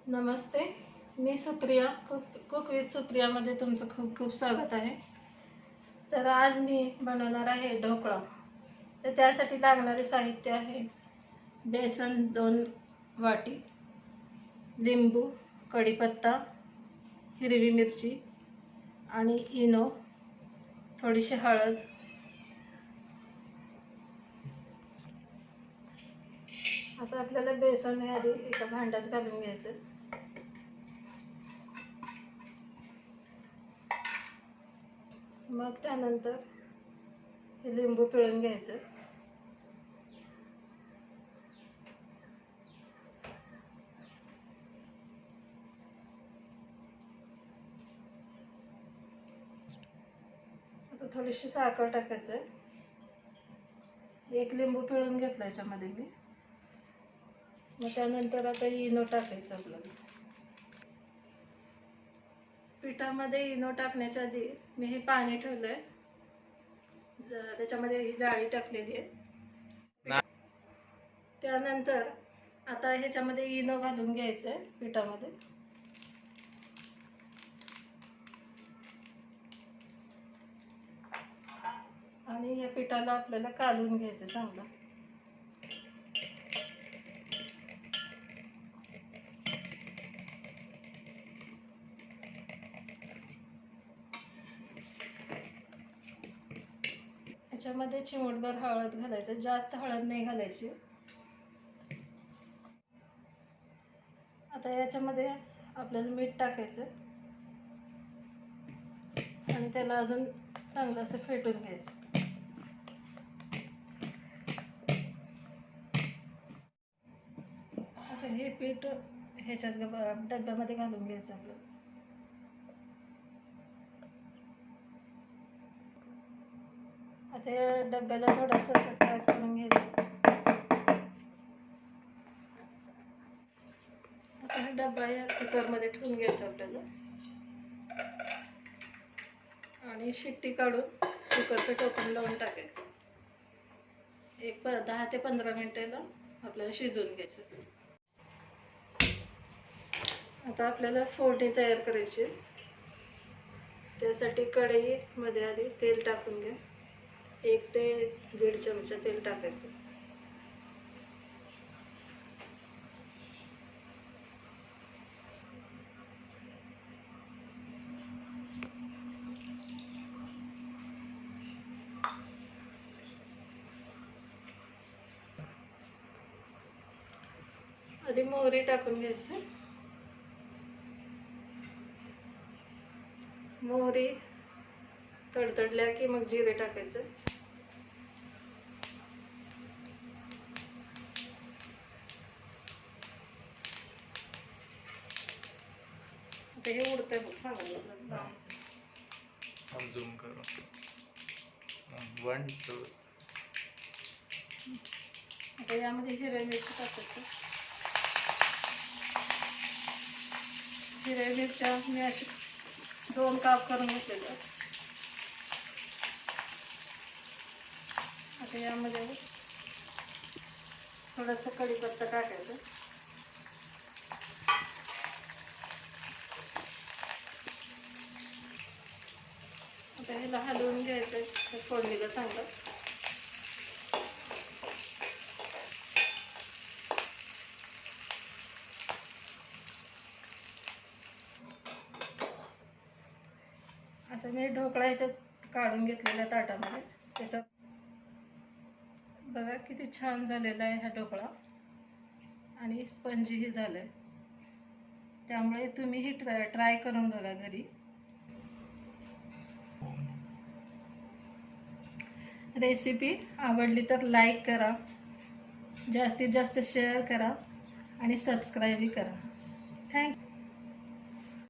नमस्ते, मी Supriya cook with सुप्रियामध्ये तुमचं खूप खूप स्वागत आहे। तर आज मी बनवणार आहे ढोकळा। तर त्यासाठी लागणारे साहित्य आहे बेसन 2 वाटी, लिंबू, कढीपत्ता, हिरवी मिरची आणि इनो, थोडीशी हळद। आता आपल्याला बेसन हे आधी एका भांड्यात घालून घ्यायचं। मग त्यानंतर हे लिंबू पिळून घ्यायचं। आता थोडीशी साखर टाकायचं। एक लिंबू पिळून घेतला याच्यामध्ये मी। मग त्यानंतर आता इनो टाकायचं आपल्याला। पिठामध्ये इनो टाकण्याच्या आधी मी हे पाणी ठेवलंय, त्याच्यामध्ये ही जाळी टाकलेली आहे। त्यानंतर आता ह्याच्यामध्ये इनो घालून घ्यायचं आहे पिठामध्ये। आणि या पिठाला आपल्याला कालून घ्यायचं चांगलं। याच्यामध्ये चिमूटभर हळद घालायचं, जास्त हळद नाही घालायची। आता याच्यामध्ये आपल्याला मीठ टाकायचं आणि त्याला अजून चांगलं असं फेटून घ्यायचं। असं हे पीठ ह्याच्यात डब्यामध्ये घालून घ्यायचं आपल्याला। आता या डब्याला थोडंसं फ्राय करून घ्यायचं। आता हा डब्बा या कुकरमध्ये ठेवून घ्यायचा आपल्याला आणि शिट्टी काढून कुकरचं टोपण लावून टाकायचं। एक 10 ते 15 मिनिटाला आपल्याला शिजवून घ्यायचं। आता आपल्याला फोडणी तयार करायची। त्यासाठी कढईमध्ये आधी तेल टाकून घ्या। 1 ते 1.5 चमचा तेल टाकायचं। आधी मोहरी टाकून घ्यायची। मोहरी तडतडल्या की मग जिरे टाकायचं। आता हे उडतंय बघ, चांगलं हम झूम करो। 1 2 आता यामध्ये हिरवी मिरची टाकायची। हिरवी मिरच्या मी अशी 2 काप करून घेतलेल्या। आता यामध्ये थोडासा कढीपत्ता टाकायचा। आता ह्याला हलवून घ्यायचं फोडणीला चांगलं। आता मी ढोकळा ह्याच्यात काढून घेतलेल्या ताटामध्ये, त्याच्यात बघा किती छान झालेला आहे हा ढोकळा आणि स्पंजीही झालाय। त्यामुळे तुम्हीही ट्राय करून बघा घरी। रेसिपी आवडली तर लाईक करा, जास्तीत जास्त शेअर करा आणि सबस्क्राईबही करा। थँक्यू।